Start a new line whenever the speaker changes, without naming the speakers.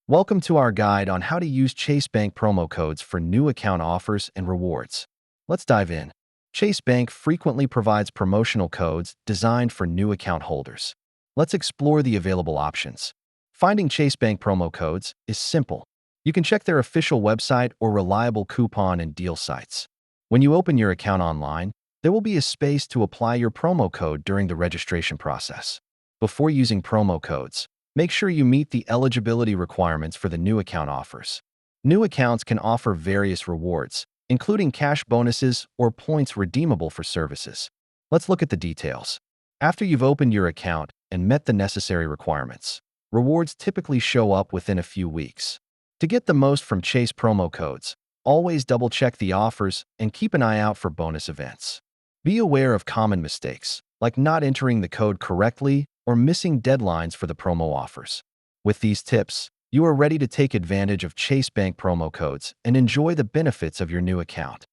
Welcome to our guide on how to use Chase Bank promo codes for new account offers and rewards. Let's dive in. Chase Bank frequently provides promotional codes designed for new account holders. Let's explore the available options. Finding Chase Bank promo codes is simple. You can check their official website or reliable coupon and deal sites. When you open your account online, there will be a space to apply your promo code during the registration process. Before using promo codes, make sure you meet the eligibility requirements for the new account offers. New accounts can offer various rewards, including cash bonuses or points redeemable for services. Let's look at the details. After you've opened your account and met the necessary requirements, rewards typically show up within a few weeks. To get the most from Chase promo codes, always double-check the offers and keep an eye out for bonus events. Be aware of common mistakes, like not entering the code correctly or missing deadlines for the promo offers. With these tips, you are ready to take advantage of Chase Bank promo codes and enjoy the benefits of your new account.